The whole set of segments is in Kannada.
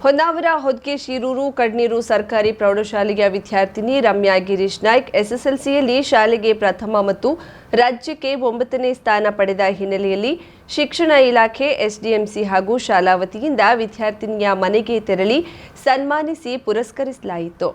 ಹೊನ್ನಾವರ ಹೊದ್ಗೆ ಶಿರೂರು ಕಡ್ನೀರು ಸರ್ಕಾರಿ ಪ್ರೌಢಶಾಲೆಯ ವಿದ್ಯಾರ್ಥಿನಿ ರಮ್ಯಾ ಗಿರೀಶ್ ನಾಯ್ಕ್ ಎಸ್ಎಸ್ಎಲ್ಸಿಯಲ್ಲಿ ಶಾಲೆಗೆ ಪ್ರಥಮ ಮತ್ತು ರಾಜ್ಯಕ್ಕೆ 9ನೇ ಸ್ಥಾನ ಪಡೆದ ಹಿನ್ನೆಲೆಯಲ್ಲಿ ಶಿಕ್ಷಣ ಇಲಾಖೆ ಎಸ್ಡಿಎಂಸಿ ಹಾಗೂ ಶಾಲಾ ವತಿಯಿಂದ ವಿದ್ಯಾರ್ಥಿನಿಯ ಮನೆಗೆ ತೆರಳಿ ಸನ್ಮಾನಿಸಿ ಪುರಸ್ಕರಿಸಲಾಯಿತು.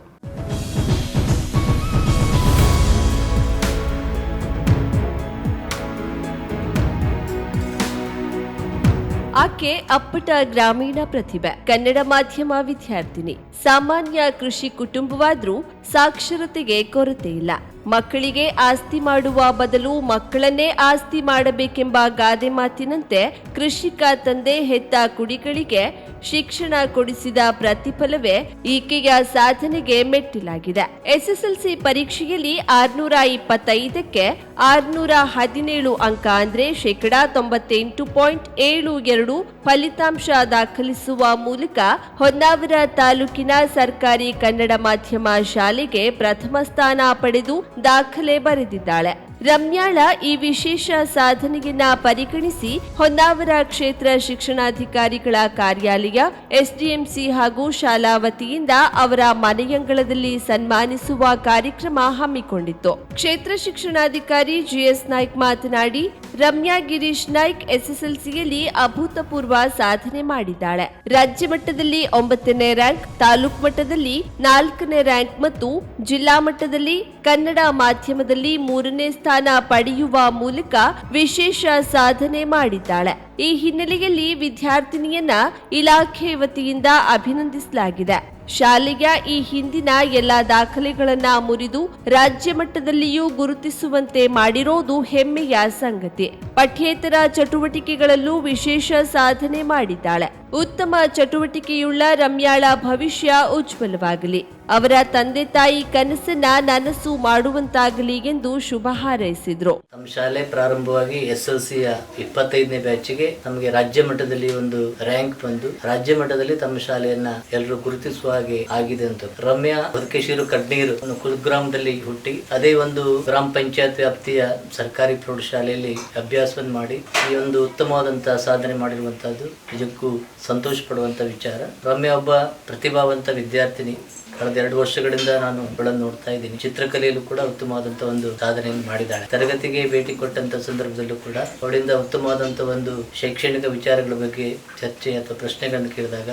ಆಕೆ ಅಪ್ಪಟ ಗ್ರಾಮೀಣ ಪ್ರತಿಭೆ, ಕನ್ನಡ ಮಾಧ್ಯಮ ವಿದ್ಯಾರ್ಥಿನಿ. ಸಾಮಾನ್ಯ ಕೃಷಿ ಕುಟುಂಬವಾದ್ರೂ ಸಾಕ್ಷರತೆಗೆ ಕೊರತೆ ಇಲ್ಲ. ಮಕ್ಕಳಿಗೆ ಆಸ್ತಿ ಮಾಡುವ ಬದಲು ಮಕ್ಕಳನ್ನೇ ಆಸ್ತಿ ಮಾಡಬೇಕೆಂಬ ಗಾದೆ ಮಾತಿನಂತೆ ಕೃಷಿಕ ತಂದೆ ಹೆತ್ತ ಕುಡಿಗಳಿಗೆ ಶಿಕ್ಷಣ ಕೊಡಿಸಿದ ಪ್ರತಿಫಲವೇ ಈಕೆಯ ಸಾಧನೆಗೆ ಮೆಟ್ಟಿಲಾಗಿದೆ. ಎಸ್ಎಸ್ಎಲ್ಸಿ ಪರೀಕ್ಷೆಯಲ್ಲಿ 625ಕ್ಕೆ 617 ಅಂಕ ಅಂದ್ರೆ 98.72% ಫಲಿತಾಂಶ ದಾಖಲಿಸುವ ಮೂಲಕ ಹೊನ್ನಾವರ ತಾಲೂಕಿನ ಸರ್ಕಾರಿ ಕನ್ನಡ ಮಾಧ್ಯಮ ಶಾಲೆಗೆ ಪ್ರಥಮ ಸ್ಥಾನ ಪಡೆದು ದಾಖಲೆ ಬರೆದಿದ್ದಾಳೆ. ರಮ್ಯಾಳ ಈ ವಿಶೇಷ ಸಾಧನೆಯನ್ನ ಪರಿಗಣಿಸಿ ಹೊನ್ನಾವರ ಕ್ಷೇತ್ರ ಶಿಕ್ಷಣಾಧಿಕಾರಿಗಳ ಕಾರ್ಯಾಲಯ, ಎಸ್ಡಿಎಂಸಿ ಹಾಗೂ ಶಾಲಾ ವತಿಯಿಂದ ಅವರ ಮನೆಯಂಗಳದಲ್ಲಿ ಸನ್ಮಾನಿಸುವ ಕಾರ್ಯಕ್ರಮ ಹಮ್ಮಿಕೊಂಡಿತ್ತು. ಕ್ಷೇತ್ರ ಶಿಕ್ಷಣಾಧಿಕಾರಿ ಜಿಎಸ್ ನಾಯ್ಕ್ ಮಾತನಾಡಿ, ರಮ್ಯಾ ಗಿರೀಶ್ ನಾಯ್ಕ್ ಎಸ್ಎಸ್ಎಲ್ಸಿಯಲ್ಲಿ ಅಭೂತಪೂರ್ವ ಸಾಧನೆ ಮಾಡಿದ್ದಾಳೆ. ರಾಜ್ಯ ಮಟ್ಟದಲ್ಲಿ 9ನೇ ರ್ಯಾಂಕ್, ತಾಲೂಕು ಮಟ್ಟದಲ್ಲಿ 4ನೇ ರ್ಯಾಂಕ್ ಮತ್ತು ಜಿಲ್ಲಾ ಮಟ್ಟದಲ್ಲಿ ಕನ್ನಡ ಮಾಧ್ಯಮದಲ್ಲಿ 3ನೇ ಸ್ಥಾನ ಪಡೆಯುವ ಮೂಲಕ ವಿಶೇಷ ಸಾಧನೆ ಮಾಡಿದ್ದಾಳೆ. ಈ ಹಿನ್ನೆಲೆಯಲ್ಲಿ ವಿದ್ಯಾರ್ಥಿನಿಯನ್ನ ಇಲಾಖೆ ವತಿಯಿಂದ ಅಭಿನಂದಿಸಲಾಗಿದೆ. ಶಾಲೆಯ ಈ ಹಿಂದಿನ ಎಲ್ಲಾ ದಾಖಲೆಗಳನ್ನ ಮುರಿದು ರಾಜ್ಯ ಮಟ್ಟದಲ್ಲಿಯೂ ಗುರುತಿಸುವಂತೆ ಮಾಡಿರೋದು ಹೆಮ್ಮೆಯ ಸಂಗತಿ. ಪಠ್ಯೇತರ ಚಟುವಟಿಕೆಗಳಲ್ಲೂ ವಿಶೇಷ ಸಾಧನೆ ಮಾಡಿದ್ದಾಳೆ. ಉತ್ತಮ ಚಟುವಟಿಕೆಯುಳ್ಳ ರಮ್ಯಾಳ ಭವಿಷ್ಯ ಉಜ್ವಲವಾಗಲಿ. ಅವರ ತಂದೆ ತಾಯಿ ಕನಸನ್ನ ನನಸು ಮಾಡುವಂತಾಗಲಿ ಎಂದು ಶುಭ ಹಾರೈಸಿದ್ರು. ನಮ್ಮ ಶಾಲೆ ಪ್ರಾರಂಭವಾಗಿ ಎಸ್ಎಲ್ಸಿಯ 25ನೇ ಬ್ಯಾಚ್ಗೆ ನಮಗೆ ರಾಜ್ಯ ಮಟ್ಟದಲ್ಲಿ ಒಂದು ರ್ಯಾಂಕ್ ಬಂದು ರಾಜ್ಯ ಮಟ್ಟದಲ್ಲಿ ತಮ್ಮ ಶಾಲೆಯನ್ನ ಎಲ್ಲರೂ ಗುರುತಿಸುವ ಹಾಗೆ ಆಗಿದೆ ಅಂತ. ರಮ್ಯಾ ಹೊದ್ಗೆ ಶಿರೂರು ಕಡ್ನೀರು ಕುಗ್ರಾಮದಲ್ಲಿ ಹುಟ್ಟಿ ಅದೇ ಒಂದು ಗ್ರಾಮ ಪಂಚಾಯತ್ ವ್ಯಾಪ್ತಿಯ ಸರ್ಕಾರಿ ಪ್ರೌಢಶಾಲೆಯಲ್ಲಿ ಅಭ್ಯಾಸವನ್ನು ಮಾಡಿ ಈ ಒಂದು ಉತ್ತಮವಾದಂತಹ ಸಾಧನೆ ಮಾಡಿರುವಂತಹದ್ದು ನಿಜಕ್ಕೂ ಸಂತೋಷ ಪಡುವಂತ ವಿಚಾರ. ರಮ್ಯಾ ಒಬ್ಬ ಪ್ರತಿಭಾವಂತ ವಿದ್ಯಾರ್ಥಿನಿ. ಕಳೆದ 2 ವರ್ಷಗಳಿಂದ ನಾನು ಅವಳನ್ನು ನೋಡ್ತಾ ಇದ್ದೀನಿ. ಚಿತ್ರಕಲೆಯಲ್ಲೂ ಕೂಡ ಉತ್ತಮವಾದಂತ ಒಂದು ಸಾಧನೆಯನ್ನು ಮಾಡಿದ್ದಾಳೆ. ತರಗತಿಗೆ ಭೇಟಿ ಕೊಟ್ಟಂತ ಸಂದರ್ಭದಲ್ಲೂ ಕೂಡ ಅವಳಿಂದ ಉತ್ತಮವಾದಂತ ಒಂದು ಶೈಕ್ಷಣಿಕ ವಿಚಾರಗಳ ಬಗ್ಗೆ ಚರ್ಚೆ ಅಥವಾ ಪ್ರಶ್ನೆಗಳನ್ನು ಕೇಳಿದಾಗ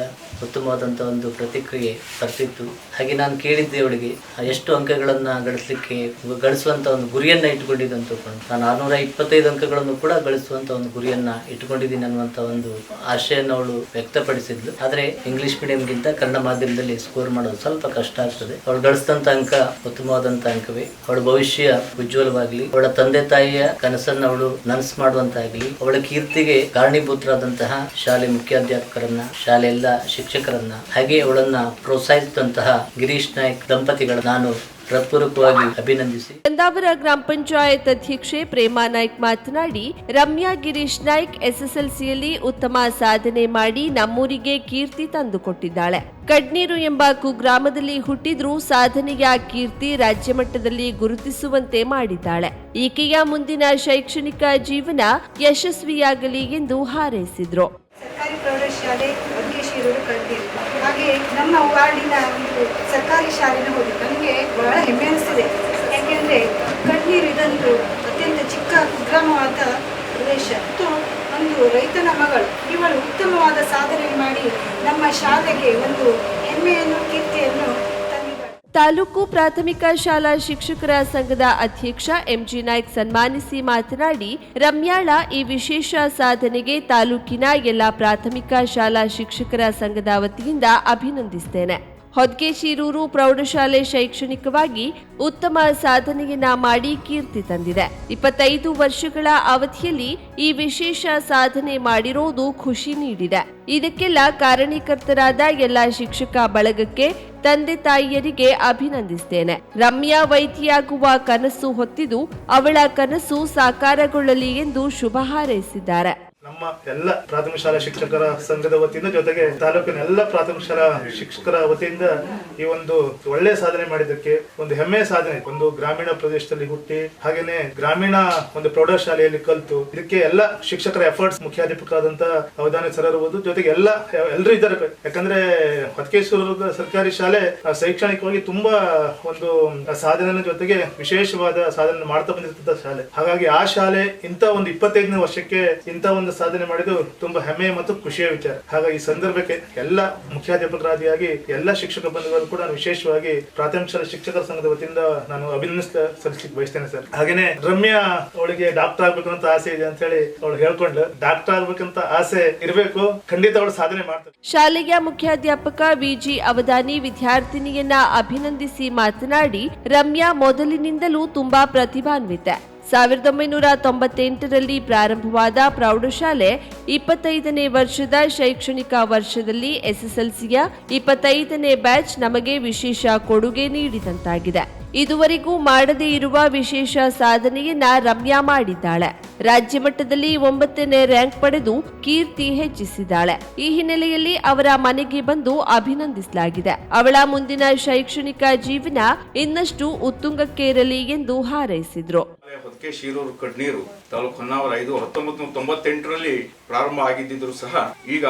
ಉತ್ತಮವಾದಂತ ಒಂದು ಪ್ರತಿಕ್ರಿಯೆ ಬರ್ತಿತ್ತು. ಹಾಗೆ ನಾನು ಕೇಳಿದ್ದೆ ಅವಳಿಗೆ ಎಷ್ಟು ಅಂಕಗಳನ್ನ ಗಳಿಸುವಂತ ಒಂದು ಗುರಿಯನ್ನ ಇಟ್ಟುಕೊಂಡಿದ್ದಂತ. ನಾನು 625 ಅಂಕಗಳನ್ನು ಕೂಡ ಗಳಿಸುವಂತ ಒಂದು ಗುರಿಯನ್ನ ಇಟ್ಟುಕೊಂಡಿದ್ದೀನಿ ಅನ್ನುವಂತ ಒಂದು ಆಶೆಯನ್ನು ಅವಳು ವ್ಯಕ್ತಪಡಿಸಿದ್ಲು. ಆದ್ರೆ ಇಂಗ್ಲಿಷ್ ಮೀಡಿಯಂಗಿಂತ ಕನ್ನಡ ಮಾಧ್ಯಮದಲ್ಲಿ ಸ್ಕೋರ್ ಮಾಡೋದು ಸ್ವಲ್ಪ ಕಷ್ಟ ಆಗ್ತದೆ. ಅವಳು ಗಳಿಸಿದಂತ ಅಂಕ ಉತ್ತಮವಾದಂತ ಅಂಕವೇ. ಅವಳ ಭವಿಷ್ಯ ಉಜ್ವಲವಾಗಲಿ. ಅವಳ ತಂದೆ ತಾಯಿಯ ಕನಸನ್ನ ಅವಳು ನನಸು ಮಾಡುವಂತಾಗಲಿ. ಅವಳ ಕೀರ್ತಿಗೆ ಕಾರಣೀಭೂತರಾದಂತಹ ಶಾಲೆ ಮುಖ್ಯಾಧ್ಯಾಪಕರನ್ನ, ಶಾಲೆ ಎಲ್ಲ ಶಿಕ್ಷಕರನ್ನ, ಹಾಗೆ ಅವಳನ್ನ ಪ್ರೋತ್ಸಾಹಿಸಿದಂತಹ ಗಿರೀಶ್ ನಾಯ್ಕ್ ದಂಪತಿಗಳ ನಾನು ಹೃತ್ಪೂರ್ವಕವಾಗಿ ಅಭಿನಂದಿಸಿ. ಹೊನ್ನಾವರ ಗ್ರಾಮ ಪಂಚಾಯತ್ ಅಧ್ಯಕ್ಷೆ ಪ್ರೇಮಾ ನಾಯ್ಕ್ ಮಾತನಾಡಿ, ರಮ್ಯಾ ಗಿರೀಶ್ ನಾಯ್ಕ್ ಎಸ್ಎಸ್ಎಲ್ಸಿಯಲ್ಲಿ ಉತ್ತಮ ಸಾಧನೆ ಮಾಡಿ ನಮ್ಮೂರಿಗೆ ಕೀರ್ತಿ ತಂದುಕೊಟ್ಟಿದ್ದಾಳೆ. ಕಡ್ನೀರು ಎಂಬ ಕುಗ್ರಾಮದಲ್ಲಿ ಹುಟ್ಟಿದ್ರೂ ಸಾಧನೆಯ ಕೀರ್ತಿ ರಾಜ್ಯ ಮಟ್ಟದಲ್ಲಿ ಗುರುತಿಸುವಂತೆ ಮಾಡಿದ್ದಾಳೆ. ಈಕೆಯ ಮುಂದಿನ ಶೈಕ್ಷಣಿಕ ಜೀವನ ಯಶಸ್ವಿಯಾಗಲಿ ಎಂದು ಹಾರೈಸಿದ್ರು. ಸರ್ಕಾರಿ ಪ್ರೌಢಶಾಲೆ ಹೊದ್ಗೆ ಶಿರೂರು ಕಡ್ನೀರು, ಹಾಗೆ ನಮ್ಮ ವಾರ್ಡಿನ ಒಂದು ಸರ್ಕಾರಿ ಶಾಲೆನ ಹೋಗಿ ನನಗೆ ಬಹಳ ಹೆಮ್ಮೆ ಅನಿಸ್ತಿದೆ. ಯಾಕೆಂದರೆ ಕಡ್ನೀರು ಇದೊಂದು ಅತ್ಯಂತ ಚಿಕ್ಕ ಕುಗ್ರಾಮವಾದ ಪ್ರದೇಶ ಮತ್ತು ಒಂದು ರೈತನ ಮಗಳು. ಇವಳು ಉತ್ತಮವಾದ ಸಾಧನೆ ಮಾಡಿ ನಮ್ಮ ಶಾಲೆಗೆ ಒಂದು ಹೆಮ್ಮೆಯನ್ನು, ಕೀರ್ತಿಯನ್ನು ತಂದಿದ್ದಾಳೆ. ತಾಲೂಕು ಪ್ರಾಥಮಿಕ ಶಾಲಾ ಶಿಕ್ಷಕರ ಸಂಘದ ಅಧ್ಯಕ್ಷ ಎಂಜಿ ನಾಯ್ಕ್ ಸನ್ಮಾನಿಸಿ ಮಾತನಾಡಿ, ರಮ್ಯಾಳ ಈ ವಿಶೇಷ ಸಾಧನೆಗೆ ತಾಲೂಕಿನ ಎಲ್ಲಾ ಪ್ರಾಥಮಿಕ ಶಾಲಾ ಶಿಕ್ಷಕರ ಸಂಘದ ವತಿಯಿಂದ ಅಭಿನಂದಿಸುತ್ತೇನೆ. ಹೊದ್ಗೆ ಶಿರೂರು ಪ್ರೌಢಶಾಲೆ ಶೈಕ್ಷಣಿಕವಾಗಿ ಉತ್ತಮ ಸಾಧನೆಯನ್ನ ಮಾಡಿ ಕೀರ್ತಿ ತಂದಿದೆ. 25 ವರ್ಷಗಳ ಅವಧಿಯಲ್ಲಿ ಈ ವಿಶೇಷ ಸಾಧನೆ ಮಾಡಿರೋದು ಖುಷಿ ನೀಡಿದೆ. ಇದಕ್ಕೆಲ್ಲ ಕಾರಣೀಕರ್ತರಾದ ಎಲ್ಲ ಶಿಕ್ಷಕ ಬಳಗಕ್ಕೆ, ತಂದೆ ತಾಯಿಯರಿಗೆ ಅಭಿನಂದಿಸುತ್ತೇನೆ. ರಮ್ಯಾ ವೈದ್ಯೆಯಾಗುವ ಕನಸು ಹೊತ್ತಿದ್ದು ಅವಳ ಕನಸು ಸಾಕಾರಗೊಳ್ಳಲಿ ಎಂದು ಶುಭ ಹಾರೈಸಿದ್ದಾರೆ. ನಮ್ಮ ಎಲ್ಲ ಪ್ರಾಥಮಿಕ ಶಾಲಾ ಶಿಕ್ಷಕರ ಸಂಘದ ವತಿಯಿಂದ ಜೊತೆಗೆ ತಾಲೂಕಿನ ಎಲ್ಲ ಪ್ರಾಥಮಿಕ ಶಾಲಾ ಶಿಕ್ಷಕರ ವತಿಯಿಂದ ಈ ಒಂದು ಒಳ್ಳೆ ಸಾಧನೆ ಮಾಡಿದ್ದಕ್ಕೆ ಒಂದು ಹೆಮ್ಮೆಯ ಸಾಧನೆ. ಒಂದು ಗ್ರಾಮೀಣ ಪ್ರದೇಶದಲ್ಲಿ ಹುಟ್ಟಿ ಹಾಗೇನೆ ಗ್ರಾಮೀಣ ಒಂದು ಪ್ರೌಢಶಾಲೆಯಲ್ಲಿ ಕಲಿತು ಇದಕ್ಕೆ ಎಲ್ಲ ಶಿಕ್ಷಕರ ಎಫರ್ಟ್ಸ್, ಮುಖ್ಯಾಧ್ಯಾಪಕರಾದಂತ ಅವಧಾನಿ ಸರ್ ಇರಬಹುದು, ಜೊತೆಗೆ ಎಲ್ಲರೂ ಇದ್ದಾರೆ. ಯಾಕಂದ್ರೆ ಹೊದಕೇಶ್ವರ ಸರ್ಕಾರಿ ಶಾಲೆ ಶೈಕ್ಷಣಿಕವಾಗಿ ತುಂಬಾ ಒಂದು ಸಾಧನೆ ಜೊತೆಗೆ ವಿಶೇಷವಾದ ಸಾಧನೆ ಮಾಡ್ತಾ ಬಂದಿರ್ತಕ್ಕಂಥ ಶಾಲೆ. ಹಾಗಾಗಿ ಆ ಶಾಲೆ ಇಂತ ಒಂದು 25ನೇ ವರ್ಷಕ್ಕೆ ಇಂತ ಒಂದು ಸಾಧನೆ ಮಾಡಿದ್ದು ತುಂಬಾ ಹೆಮ್ಮೆ ಮತ್ತು ಖುಷಿಯ ವಿಚಾರ. ಹಾಗಾಗಿ ಈ ಸಂದರ್ಭಕ್ಕೆ ಎಲ್ಲ ಮುಖ್ಯಾಧ್ಯಾಪಕರಾದಿಯಾಗಿ ಎಲ್ಲ ಶಿಕ್ಷಕ ಬಂಧುಗಳು ಕೂಡ ವಿಶೇಷವಾಗಿ ಪ್ರಾಥಮಿಕ ಶಾಲಾ ಶಿಕ್ಷಕರ ಸಂಘದ ವತಿಯಿಂದ ನಾನು ಸಲ್ಲಿಸಲಿಕ್ಕೆ ಬಯಸ್ತೇನೆ ಸರ್. ಹಾಗೇನೆ ರಮ್ಯಾ ಅವಳಿಗೆ ಡಾಕ್ಟರ್ ಆಗ್ಬೇಕು ಅಂತ ಆಸೆ ಇದೆ ಅಂತ ಹೇಳಿ ಅವಳು ಹೇಳ್ಕೊಂಡ್ಲು. ಡಾಕ್ಟರ್ ಆಗ್ಬೇಕಂತ ಆಸೆ ಇರಬೇಕು, ಖಂಡಿತ ಅವಳು ಸಾಧನೆ ಮಾಡ್ತಾಳೆ. ಶಾಲೆಯ ಮುಖ್ಯಾಧ್ಯಾಪಕ ವಿಜಿ ಅವಧಾನಿ ವಿದ್ಯಾರ್ಥಿನಿಯನ್ನ ಅಭಿನಂದಿಸಿ ಮಾತನಾಡಿ, ರಮ್ಯಾ ಮೊದಲಿನಿಂದಲೂ ತುಂಬಾ ಪ್ರತಿಭಾನ್ವಿತೆ. 1998ರಲ್ಲಿ ಪ್ರಾರಂಭವಾದ ಪ್ರೌಢಶಾಲೆ 25ನೇ ವರ್ಷದ ಶೈಕ್ಷಣಿಕ ವರ್ಷದಲ್ಲಿ ಎಸ್ಎಸ್ಎಲ್ಸಿಯ 25ನೇ ಬ್ಯಾಚ್ ನಮಗೆ ವಿಶೇಷ ಕೊಡುಗೆ ನೀಡಿದಂತಾಗಿದೆ. ಇದುವರೆಗೂ ಮಾಡದೇ ಇರುವ ವಿಶೇಷ ಸಾಧನೆಯನ್ನ ರಮ್ಯಾ ಮಾಡಿದ್ದಾಳೆ. ರಾಜ್ಯ ಮಟ್ಟದಲ್ಲಿ 9ನೇ ರ್ಯಾಂಕ್ ಪಡೆದು ಕೀರ್ತಿ ಹೆಚ್ಚಿಸಿದ್ದಾಳೆ. ಈ ಹಿನ್ನೆಲೆಯಲ್ಲಿ ಅವರ ಮನೆಗೆ ಬಂದು ಅಭಿನಂದಿಸಲಾಗಿದೆ. ಅವಳ ಮುಂದಿನ ಶೈಕ್ಷಣಿಕ ಜೀವನ ಇನ್ನಷ್ಟು ಉತ್ತುಂಗಕ್ಕೇರಲಿ ಎಂದು ಹಾರೈಸಿದ್ರು. ಹೊದಕೇಶಿರೂರು ಕಡ್ನೀರು ತಾಲೂಕು ಹೊನ್ನಾವರ 1998ರಲ್ಲಿ ಪ್ರಾರಂಭ ಆಗಿದ್ದರೂ ಸಹ ಈಗ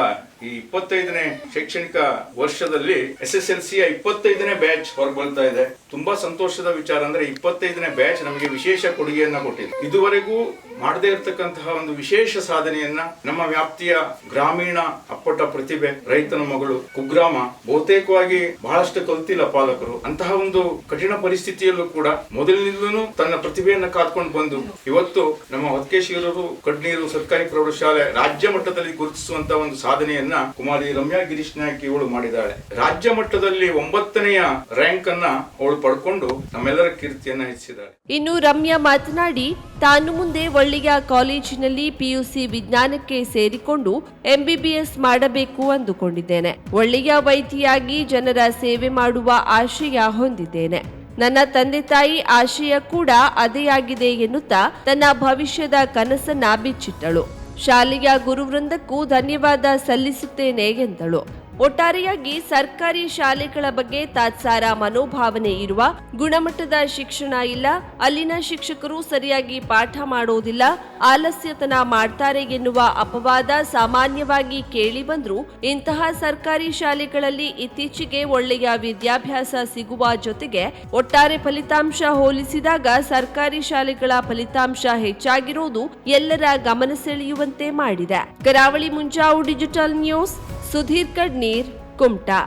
ಈ 25ನೇ ಶೈಕ್ಷಣಿಕ ವರ್ಷದಲ್ಲಿ SSLCಯ 25ನೇ ಬ್ಯಾಚ್ ಹೊರಬರ್ತಾ ಇದೆ. ತುಂಬಾ ಸಂತೋಷದ ವಿಚಾರ ಅಂದ್ರೆ 25ನೇ ಬ್ಯಾಚ್ ನಮಗೆ ವಿಶೇಷ ಕೊಡುಗೆಯನ್ನ ಕೊಟ್ಟಿದೆ. ಇದುವರೆಗೂ ಮಾಡದೇ ಇರತಕ್ಕಂತಹ ಒಂದು ವಿಶೇಷ ಸಾಧನೆಯನ್ನ ನಮ್ಮ ವ್ಯಾಪ್ತಿಯ ಗ್ರಾಮೀಣ ಅಪ್ಪಟ ಪ್ರತಿಭೆ, ರೈತನ ಮಗಳು, ಕುಗ್ರಾಮ ಬಹುತೇಕವಾಗಿ ಬಹಳಷ್ಟು ಕಲ್ತಿಲ್ಲ ಪಾಲಕರು. ಅಂತಹ ಒಂದು ಕಠಿಣ ಪರಿಸ್ಥಿತಿಯಲ್ಲೂ ಕೂಡ ಮೊದಲಿನಿಂದಲೂ ತನ್ನ ಪ್ರತಿಭೆಯನ್ನ ಕಾದ್ಕೊಂಡು ಬಂದು ಇವತ್ತು ನಮ್ಮ ಹೊದಕೇಶಿರೂರು ಕಡ್ನೀರು ಸರ್ಕಾರಿ ಪ್ರೌಢಶಾಲೆ ರಾಜ್ಯ ಮಟ್ಟದಲ್ಲಿ ಗುರುತಿಸುವಂತ ಒಂದು ಸಾಧನೆಯನ್ನ ಕುಮಾರಿ ರಮ್ಯಾ ಗಿರೀಶ್ ನಾಯ್ಕ ಇವಳು ಮಾಡಿದ್ದಾಳೆ. ರಾಜ್ಯ ಮಟ್ಟದಲ್ಲಿ 9ನೇ ರ್ಯಾಂಕ್ ಅನ್ನ ಅವಳು ಪಡ್ಕೊಂಡು ನಮ್ಮೆಲ್ಲರ ಕೀರ್ತಿಯನ್ನ ಹೆಚ್ಚಿಸಿದ್ದಾಳೆ. ಇನ್ನು ರಮ್ಯಾ ಮಾತನಾಡಿ, ತಾನು ಮುಂದೆ ಒಳ್ಳೆಯ ಕಾಲೇಜಿನಲ್ಲಿ PUC ವಿಜ್ಞಾನಕ್ಕೆ ಸೇರಿಕೊಂಡು MBBS ಮಾಡಬೇಕು ಅಂದುಕೊಂಡಿದ್ದೇನೆ. ಒಳ್ಳೆಯ ವೈದ್ಯೆಯಾಗಿ ಜನರ ಸೇವೆ ಮಾಡುವ ಆಶಯ ಹೊಂದಿದ್ದೇನೆ. ನನ್ನ ತಂದೆ ತಾಯಿ ಆಶಯ ಕೂಡ ಅದೇ ಆಗಿದೆ ಎನ್ನುತ್ತಾ ತನ್ನ ಭವಿಷ್ಯದ ಕನಸನ್ನ ಬಿಚ್ಚಿಟ್ಟಳು. ಶಾಲೆಯ ಗುರುವೃಂದಕ್ಕೂ ಧನ್ಯವಾದ ಸಲ್ಲಿಸುತ್ತೇನೆ ಎಂದಳು. ಒಟ್ಟಾರೆಯಾಗಿ ಸರ್ಕಾರಿ ಶಾಲೆಗಳ ಬಗ್ಗೆ ತಾತ್ಸಾರ ಮನೋಭಾವನೆ ಇರುವ, ಗುಣಮಟ್ಟದ ಶಿಕ್ಷಣ ಇಲ್ಲ, ಅಲ್ಲಿನ ಶಿಕ್ಷಕರು ಸರಿಯಾಗಿ ಪಾಠ ಮಾಡೋದಿಲ್ಲ, ಆಲಸ್ಯತನ ಮಾಡ್ತಾರೆ ಎನ್ನುವ ಅಪವಾದ ಸಾಮಾನ್ಯವಾಗಿ ಕೇಳಿ ಬಂದ್ರು ಇಂತಹ ಸರ್ಕಾರಿ ಶಾಲೆಗಳಲ್ಲಿ ಇತ್ತೀಚೆಗೆ ಒಳ್ಳೆಯ ವಿದ್ಯಾಭ್ಯಾಸ ಸಿಗುವ ಜೊತೆಗೆ ಒಟ್ಟಾರೆ ಫಲಿತಾಂಶ ಹೋಲಿಸಿದಾಗ ಸರ್ಕಾರಿ ಶಾಲೆಗಳ ಫಲಿತಾಂಶ ಹೆಚ್ಚಾಗಿರುವುದು ಎಲ್ಲರ ಗಮನ ಸೆಳೆಯುವಂತೆ ಮಾಡಿದೆ. ಕರಾವಳಿ ಮುಂಜಾವು ಡಿಜಿಟಲ್ ನ್ಯೂಸ್, ಸುಧೀರ್ ಕಡ್ನೀರ್, ಕುಮಟಾ.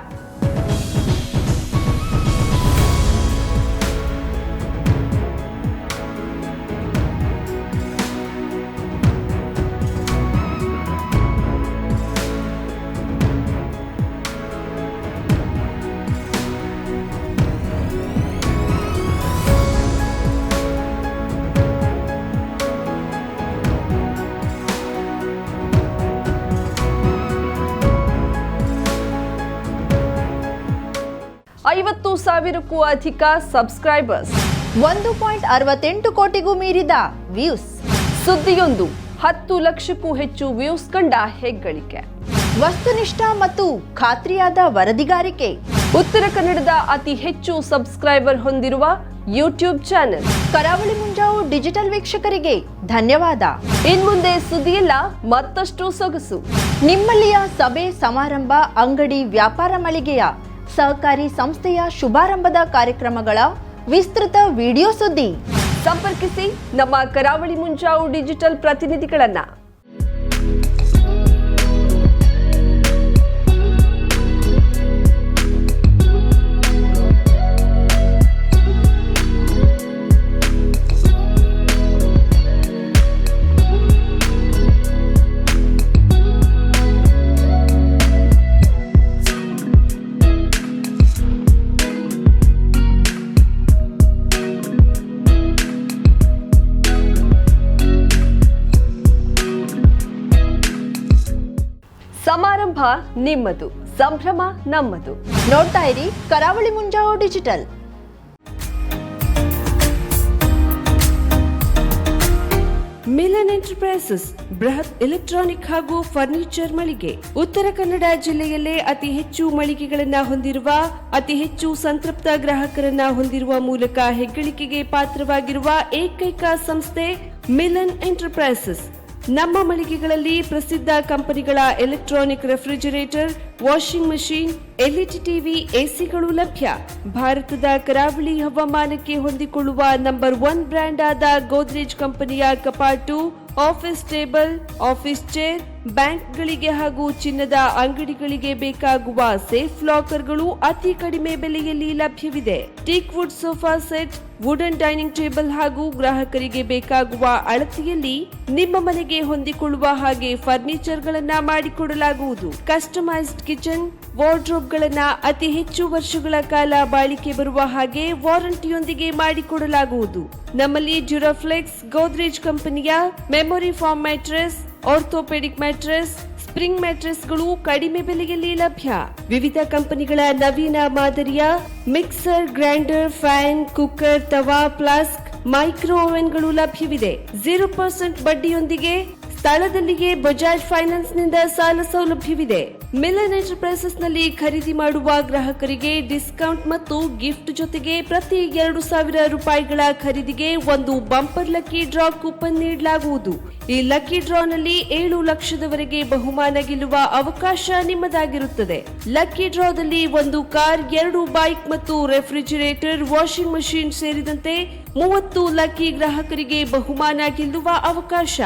ಸಾವಿರಕ್ಕೂ ಅಧಿಕ ಸಬ್ಸ್ಕ್ರೈಬರ್ಸ್, 1.68 ಕೋಟಿಗೂ ಮೀರಿದ ವ್ಯೂಸ್, ಸುದ್ದಿಯೊಂದು 10 ಲಕ್ಷಕ್ಕೂ ಹೆಚ್ಚು ವ್ಯೂಸ್ ಕಂಡ ಹೆಗ್ಗಳಿಕೆ, ವಸ್ತುನಿಷ್ಠ ಮತ್ತು ಖಾತ್ರಿಯಾದ ವರದಿಗಾರಿಕೆ, ಉತ್ತರ ಕನ್ನಡದ ಅತಿ ಹೆಚ್ಚು ಸಬ್ಸ್ಕ್ರೈಬರ್ ಹೊಂದಿರುವ ಯೂಟ್ಯೂಬ್ ಚಾನೆಲ್ ಕರಾವಳಿ ಮುಂಜಾವು ಡಿಜಿಟಲ್ ವೀಕ್ಷಕರಿಗೆ ಧನ್ಯವಾದ. ಇನ್ಮುಂದೆ ಸುದ್ದಿಯಲ್ಲ ಮತ್ತಷ್ಟು ಸೊಗಸು. ನಿಮ್ಮಲ್ಲಿಯ ಸಭೆ ಸಮಾರಂಭ, ಅಂಗಡಿ ವ್ಯಾಪಾರ ಮಳಿಗೆಯ ಸಹಕಾರಿ ಸಂಸ್ಥೆಯ ಶುಭಾರಂಭದ ಕಾರ್ಯಕ್ರಮಗಳ ವಿಸ್ತೃತ ವಿಡಿಯೋ ಸುದ್ದಿ ಸಂಪರ್ಕಿಸಿ ನಮ್ಮ ಕರಾವಳಿ ಮುಂಜಾವು ಡಿಜಿಟಲ್ ಪ್ರತಿನಿಧಿಗಳನ್ನ. ಸಮಾರಂಭ ನಿಮ್ಮದು, ಸಂಭ್ರಮ ನಮ್ಮದು. ನೋಡ್ತಾ ಇರಿ ಕರಾವಳಿ ಮುಂಜಾವು ಡಿಜಿಟಲ್. ಮಿಲನ್ ಎಂಟರ್ಪ್ರೈಸಸ್ ಬೃಹತ್ ಎಲೆಕ್ಟ್ರಾನಿಕ್ ಹಾಗೂ ಫರ್ನಿಚರ್ ಮಳಿಗೆ. ಉತ್ತರ ಕನ್ನಡ ಜಿಲ್ಲೆಯಲ್ಲೇ ಅತಿ ಹೆಚ್ಚು ಮಳಿಗೆಗಳನ್ನ ಹೊಂದಿರುವ, ಅತಿ ಹೆಚ್ಚು ಸಂತೃಪ್ತ ಗ್ರಾಹಕರನ್ನ ಹೊಂದಿರುವ ಮೂಲಕ ಹೆಗ್ಗಳಿಕೆಗೆ ಪಾತ್ರವಾಗಿರುವ ಏಕೈಕ ಸಂಸ್ಥೆ ಮಿಲನ್ ಎಂಟರ್ಪ್ರೈಸಸ್. ನಮ್ಮ ಮಳಿಗೆಗಳಲ್ಲಿ ಪ್ರಸಿದ್ಧ ಕಂಪನಿಗಳ electronic refrigerator, washing machine, LED TV, ಎಸಿಗಳು ಲಭ್ಯ. ಭಾರತದ ಕರಾವಳಿ ಹವಾಮಾನಕ್ಕೆ ಹೊಂದಿಕೊಳ್ಳುವ ನಂಬರ್ 1 ಬ್ರ್ಯಾಂಡ್ ಆದ ಗೋದ್ರೇಜ್ ಕಂಪನಿಯ ಕಪಾಟು, ಆಫೀಸ್ ಟೇಬಲ್, ಆಫೀಸ್ ಚೇರ್, ಬ್ಯಾಂಕ್ಗಳಿಗೆ ಹಾಗೂ ಚಿನ್ನದ ಅಂಗಡಿಗಳಿಗೆ ಬೇಕಾಗುವ ಸೇಫ್ ಲಾಕರ್ಗಳು ಅತಿ ಕಡಿಮೆ ಬೆಲೆಯಲ್ಲಿ ಲಭ್ಯವಿದೆ. Teak wood sofa set, wooden dining table ಹಾಗೂ ಗ್ರಾಹಕರಿಗೆ ಬೇಕಾಗುವ ಅಳತೆಯಲ್ಲಿ ನಿಮ್ಮ ಮನೆಗೆ ಹೊಂದಿಕೊಳ್ಳುವ ಹಾಗೆ ಫರ್ನಿಚರ್ಗಳನ್ನ ಮಾಡಿಕೊಡಲಾಗುವುದು. ಕಸ್ಟಮೈಸ್ಡ್ ಕಿಚನ್, ವಾರ್ಡ್ರೋಬ್ಗಳನ್ನ ಅತಿ ಹೆಚ್ಚು ವರ್ಷಗಳ ಕಾಲ ಬಾಳಿಕೆ ಬರುವ ಹಾಗೆ ವಾರಂಟಿಯೊಂದಿಗೆ ಮಾಡಿಕೊಡಲಾಗುವುದು. ನಮ್ಮಲ್ಲಿ ಡ್ಯೂರಾಫ್ಲೆಕ್ಸ್, ಗೋದ್ರೇಜ್ ಕಂಪನಿಯ memory foam mattress, orthopaedic mattress, spring ಮ್ಯಾಟ್ರೆಸ್ಗಳು ಕಡಿಮೆ ಬೆಲೆಯಲ್ಲಿ ಲಭ್ಯ. ವಿವಿಧ ಕಂಪನಿಗಳ ನವೀನ ಮಾದರಿಯ ಮಿಕ್ಸರ್, ಗ್ರೈಂಡರ್, ಫ್ಯಾನ್, ಕುಕ್ಕರ್, ತವಾ, ಫ್ಲಾಸ್ಕ್, ಮೈಕ್ರೋ ಓವೆನ್ಗಳು ಲಭ್ಯವಿದೆ. 0% ಬಡ್ಡಿಯೊಂದಿಗೆ ಸ್ಥಳದಲ್ಲಿಯೇ ಬಜಾಜ್ ಫೈನಾನ್ಸ್ ನಿಂದ ಸಾಲ ಸೌಲಭ್ಯವಿದೆ. ಮಿಲನ್ ಎಂಟರ್ಪ್ರೈಸಸ್ ನಲ್ಲಿ ಖರೀದಿ ಮಾಡುವ ಗ್ರಾಹಕರಿಗೆ ಡಿಸ್ಕೌಂಟ್ ಮತ್ತು ಗಿಫ್ಟ್ ಜೊತೆಗೆ ಪ್ರತಿ 2,000 ರೂಪಾಯಿಗಳ ಖರೀದಿಗೆ ಒಂದು ಬಂಪರ್ ಲಕ್ಕಿ ಡ್ರಾ ಕೂಪನ್ ನೀಡಲಾಗುವುದು. ಈ ಲಕ್ಕಿ ಡ್ರಾನಲ್ಲಿ 7 ಲಕ್ಷದವರೆಗೆ ಬಹುಮಾನ ಗೆಲ್ಲುವ ಅವಕಾಶ ನಿಮ್ಮದಾಗಿರುತ್ತದೆ. ಲಕ್ಕಿ ಡ್ರಾದಲ್ಲಿ 1 ಕಾರ್, 2 ಬೈಕ್ ಮತ್ತು ರೆಫ್ರಿಜರೇಟರ್, ವಾಷಿಂಗ್ ಮಷೀನ್ ಸೇರಿದಂತೆ 30 ಲಕ್ಕಿ ಗ್ರಾಹಕರಿಗೆ ಬಹುಮಾನ ಗೆಲ್ಲುವ ಅವಕಾಶ.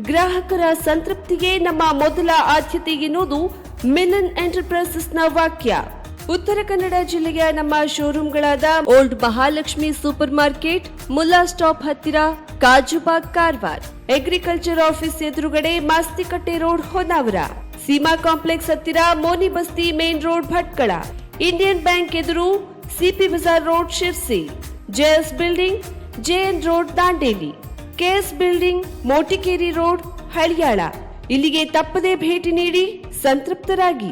ಗ್ರಾಹಕರ ಸಂತೃಪ್ತಿಗೆ ನಮ್ಮ ಮೊದಲ ಆದ್ಯತೆ ಎನ್ನುವುದು ಮಿಲನ್ ಎಂಟರ್ಪ್ರೈಸಸ್ನ ವಾಕ್ಯ. ಉತ್ತರ ಕನ್ನಡ ಜಿಲ್ಲೆಯ ನಮ್ಮ ಶೋರೂಮ್ಗಳಾದ old Mahalakshmi super market, Mulla stop ಹತ್ತಿರ, ಕಾಜುಬಾಗ್, ಕಾರವಾರ, ಅಗ್ರಿಕಲ್ಚರ್ ಆಫೀಸ್ ಎದುರುಗಡೆ, ಮಾಸ್ತಿಕಟ್ಟೆ ರೋಡ್, ಹೊನ್ನಾವರ, ಸೀಮಾ ಕಾಂಪ್ಲೆಕ್ಸ್ ಹತ್ತಿರ, Moni Basti main road, Bhatkal, Indian Bank ಎದುರು, CP Bazar road, Sirsi, JS building, JN road, Dandeli, KS building, Motikeri road, Haliyal. ಇಲ್ಲಿಗೆ ತಪ್ಪದೇ ಭೇಟಿ ನೀಡಿ ಸಂತೃಪ್ತರಾಗಿ.